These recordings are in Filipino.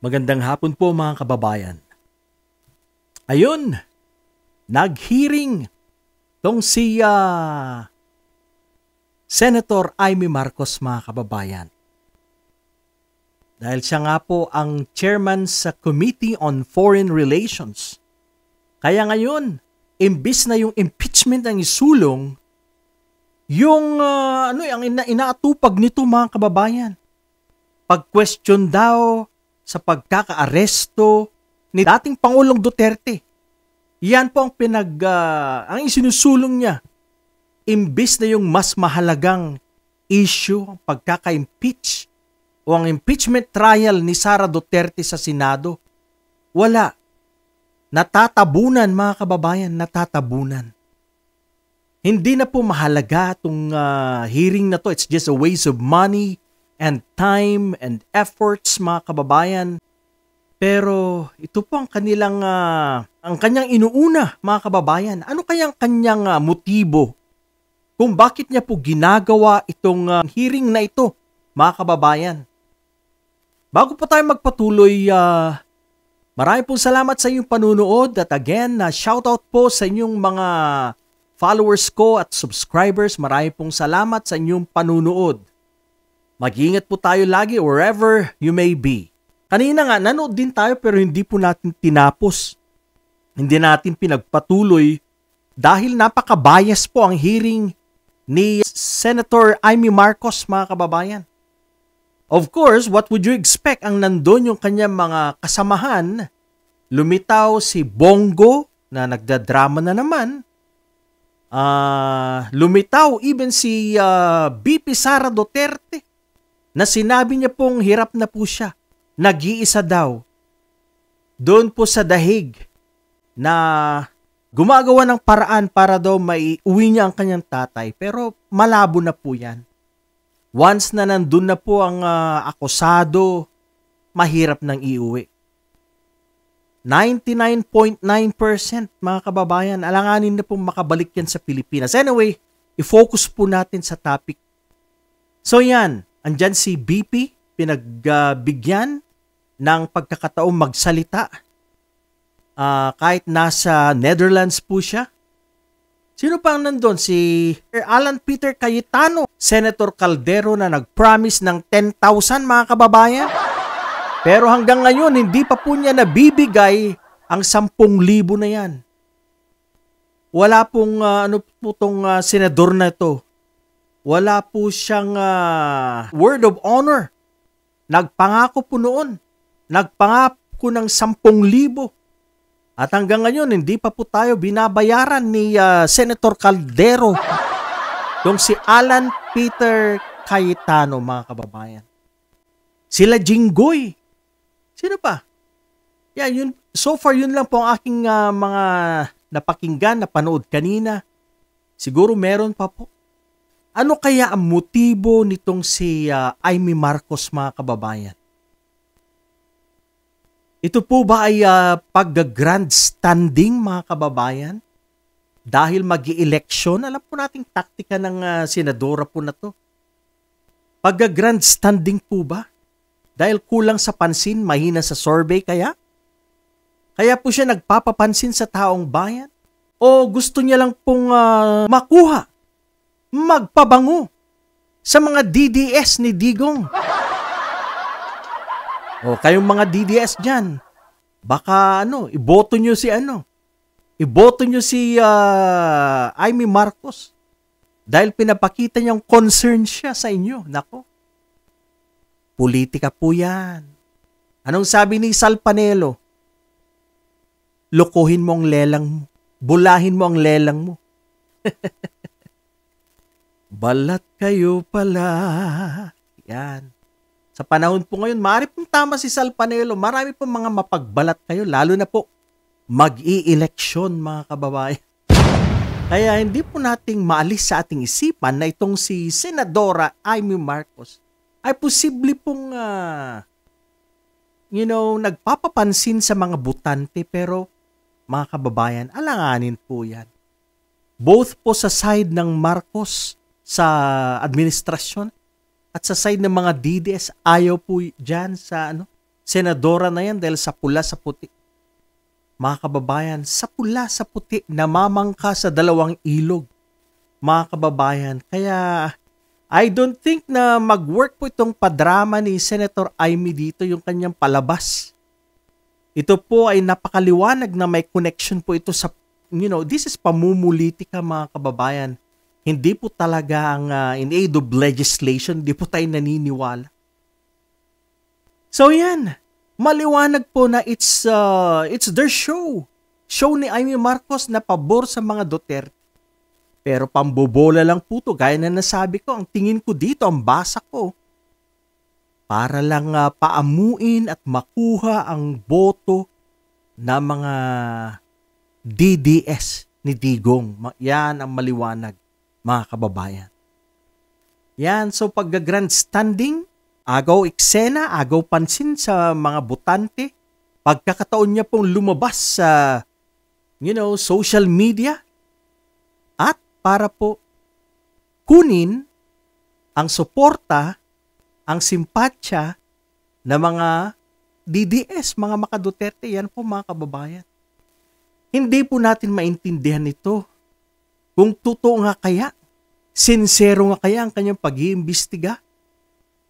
Magandang hapon po mga kababayan. Ayun, nag-hearing tong si Senator Amy Marcos mga kababayan. Dahil siya nga po ang chairman sa Committee on Foreign Relations. Kaya ngayon, imbis na yung impeachment ang isulong, yung ang inaatupag nito mga kababayan. Pag-question daw sa pagkaka-aresto ni dating Pangulong Duterte. Yan po ang ang isinusulong niya. Imbis na yung mas mahalagang issue, ang pagkaka-impeach o ang impeachment trial ni Sara Duterte sa Senado, wala. Natatabunan mga kababayan, natatabunan. Hindi na po mahalaga itong hearing na to. It's just a waste of money and time and efforts mga kababayan. Pero ito po ang kanyang inuuna mga kababayan. Ano kayang kanyang motibo kung bakit niya po ginagawa itong hearing na ito mga kababayan? Bago po tayo magpatuloy, marami pong salamat sa inyong panunood at again, shoutout po sa inyong mga followers ko at subscribers. Marami pong salamat sa inyong panunood. Mag-iingat po tayo lagi wherever you may be. Kanina nga, nanood din tayo pero hindi po natin tinapos. Hindi natin pinagpatuloy dahil napaka-bias po ang hearing ni Senator Amy Marcos mga kababayan. Of course, what would you expect? Ang nandun yung kanyang mga kasamahan, lumitaw si Bongo na nagdadrama na naman. Lumitaw even si BP Sara Duterte na sinabi niya pong hirap na po siya. Nag-iisa daw. Doon po sa dahig na gumagawa ng paraan para daw maiuwi niya ang kanyang tatay. Pero malabo na po yan. Once na nandun na po ang akusado, mahirap nang iuwi. 99.9% mga kababayan, alanganin na pong makabalik yan sa Pilipinas. Anyway, i-focus po natin sa topic. So yan, andyan si BP, pinagbigyan ng pagkakataong magsalita. Kahit nasa Netherlands po siya. Sino pa ang nandun? Si Alan Peter Cayetano, Senator Caldero na nag-promise ng 10,000 mga kababayan. Pero hanggang ngayon, hindi pa po niya nabibigay ang 10,000 na yan. Wala pong senador na ito. Wala po siyang word of honor. Nagpangako po noon. Nagpangako ng 10,000. At hanggang ngayon, hindi pa po tayo binabayaran ni Senator Caldero. Yung si Alan Peter Cayetano, mga kababayan. Sila Jinggoy. Sino pa? Yeah, yun, so far yun lang po ang aking mga napakinggan, napanood kanina. Siguro meron pa po. Ano kaya ang motibo nitong si Amy Marcos mga kababayan? Ito po ba ay pag-grandstanding mga kababayan? Dahil mag-i-eleksyon, alam po nating taktika ng senadora po na to. Pag-grandstanding po ba? Dahil kulang sa pansin, mahina sa survey kaya? Kaya po siya nagpapapansin sa taong bayan? O gusto niya lang pong makuha, magpabango sa mga DDS ni Digong? O kayong mga DDS dyan, baka iboto nyo si iboto nyo si Amy Marcos. Dahil pinapakita niyang concern siya sa inyo. Nako. Politika po yan. Anong sabi ni Sal Panelo? Lokohin mo ang lelang mo. Bulahin mo ang lelang mo. Balat kayo pala. Yan. Sa panahon po ngayon, maaari pong tama si Sal Panelo. Marami pong mga mapagbalat kayo. Lalo na po, mag-i-eleksyon mga kababayan. Kaya hindi po nating maalis sa ating isipan na itong si Senadora Amy Marcos ay posible pong nagpapapansin sa mga butante pero mga kababayan, alanganin po yan. Both po sa side ng Marcos sa administrasyon at sa side ng mga DDS, ayaw po dyan sa senadora na yan dahil sa pula sa puti. Mga kababayan, sa pula sa puti, namamangka sa dalawang ilog. Mga kababayan, kaya I don't think na mag-work po itong padrama ni Senator Amy dito, yung kanyang palabas. Ito po ay napakaliwanag na may connection po ito sa, this is pamumulitika mga kababayan. Hindi po talaga ang in aid of legislation, hindi po tayo naniniwala. So yan, maliwanag po na it's their show. Show ni Amy Marcos na pabor sa mga Duterte. Pero pambobola lang po to, gaya na nasabi ko, ang tingin ko dito, ang basa ko, para lang paamuin at makuha ang boto na mga DDS ni Digong. Yan ang maliwanag, mga kababayan. Yan, so pagga-grandstanding, agaw eksena, agaw pansin sa mga botante, pagkakataon niya pong lumabas sa, social media, at para po kunin ang suporta, ang simpatsya ng mga DDS, mga maka-Duterte. Yan po mga kababayan. Hindi po natin maintindihan ito. Kung totoo nga kaya, sincero nga kaya ang kanyang pag-iimbestiga,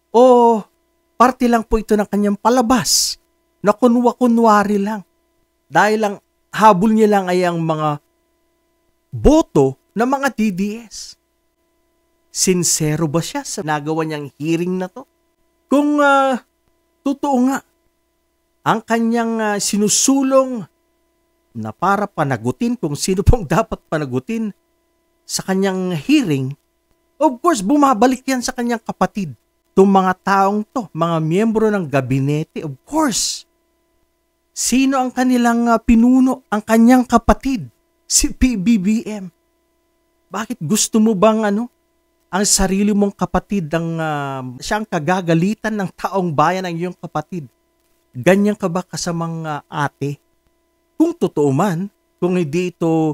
o parte lang po ito ng kanyang palabas na kunwa-kunwari lang. Dahil lang habol niya lang ay ang mga boto ng mga DDS. Sincero ba siya sa nagawa niyang hearing na to? Kung totoo nga ang kanyang sinusulong na para panagutin kung sino pong dapat panagutin sa kanyang hearing, of course, bumabalik yan sa kanyang kapatid. Itong mga taong to, mga miyembro ng gabinete, of course. Sino ang kanilang pinuno? Ang kanyang kapatid, si PBBM. Bakit gusto mo bang ang sarili mong kapatid siyang kagagalitan ng taong bayan ng iyong kapatid? Ganyan ka ba kasamang ate? Kung totoo man, kung hindi ito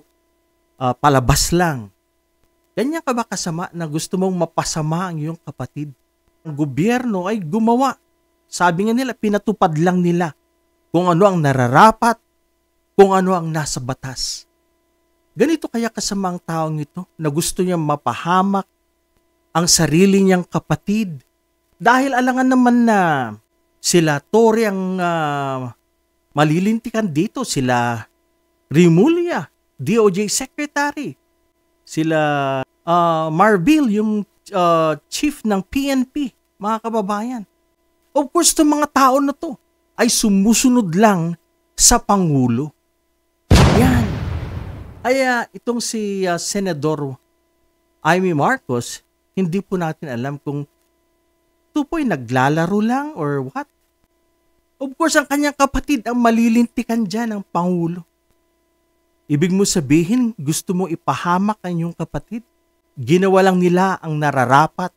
palabas lang, ganyan ka ba kasama na gusto mong mapasama ang iyong kapatid? Ang gobyerno ay gumawa. Sabi nga nila, pinatupad lang nila kung ano ang nararapat, kung ano ang nasa batas. Ganito kaya kasamang taong ito na gusto niyang mapahamak ang sarili niyang kapatid dahil alangan naman na sila Torre ang malilintikan dito, sila Rimulya, DOJ Secretary, sila Marbil, yung chief ng PNP, mga kababayan. Of course, itong mga tao na to ay sumusunod lang sa Pangulo. Yan. Kaya itong si Senador Amy Marcos, hindi po natin alam kung ito po'y naglalaro lang or what. Of course, ang kanyang kapatid ang malilintikan dyan ng Pangulo. Ibig mo sabihin, gusto mo ipahamak ang iyong kapatid? Ginawa lang nila ang nararapat,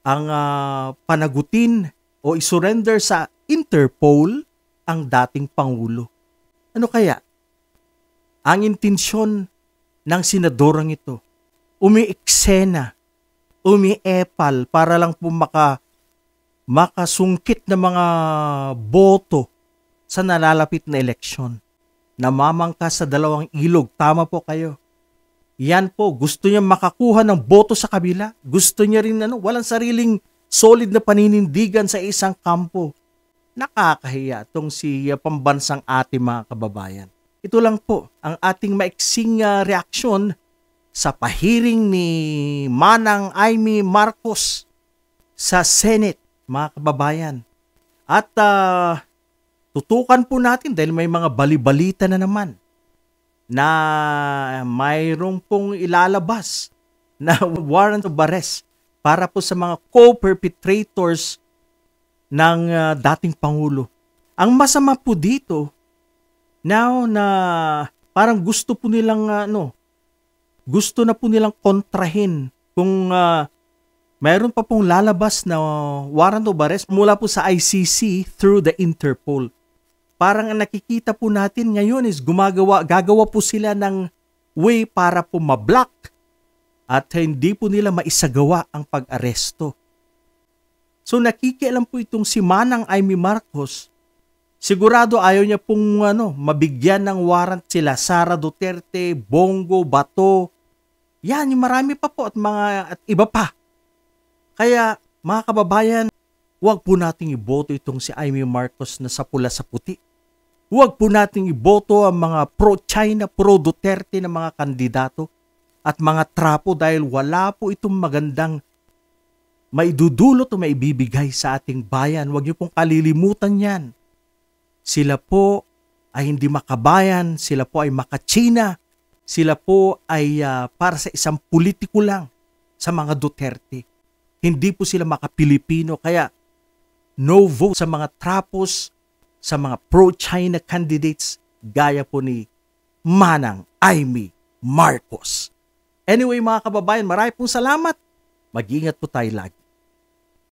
ang panagutin o isurrender sa Interpol ang dating Pangulo. Ano kaya? Ang intensyon ng senadorang ito, umiiksena, umiepal para lang po makasungkit na mga boto sa nalalapit na eleksyon. Namamangka sa dalawang ilog, tama po kayo. Yan po, gusto niya makakuha ng boto sa kabila. Gusto niya rin walang sariling solid na paninindigan sa isang kampo. Nakakahiya itong si pambansang ate, mga kababayan. Ito lang po ang ating maiksing reaksyon sa pahiring ni Manang Amy Marcos sa Senate, mga kababayan. At tutukan po natin dahil may mga balibalita na naman na mayroong pong ilalabas na warrant of arrest para po sa mga co-perpetrators ng dating Pangulo. Ang masama po dito, now na parang gusto po nilang gusto na po nilang kontrahin kung mayroon pa pong lalabas na warrant of arrest mula po sa ICC through the Interpol. Parang ang nakikita po natin ngayon is gagawa po sila ng way para po ma-block at hindi po nila maisagawa ang pag-aresto. So nakikialam po itong si Manang Amy Marcos. Sigurado ayaw niya pong mabigyan ng warrant sila Sara Duterte, Bongo, Bato. Yan, yung marami pa po at iba pa. Kaya mga kababayan, huwag po nating iboto itong si Amy Marcos na sa pula sa puti. Huwag po nating iboto ang mga pro-China, pro-Duterte na mga kandidato at mga trapo dahil wala po itong magandang maidudulot o maibibigay sa ating bayan. Huwag niyo pong kalilimutan yan. Sila po ay hindi makabayan, sila po ay makachina, sila po ay para sa isang politiko lang sa mga Duterte. Hindi po sila maka-Pilipino, kaya no vote sa mga trapos, sa mga pro-China candidates gaya po ni Manang Amy Marcos. Anyway mga kababayan, marami pong salamat. Mag-ingat po tayo lagi.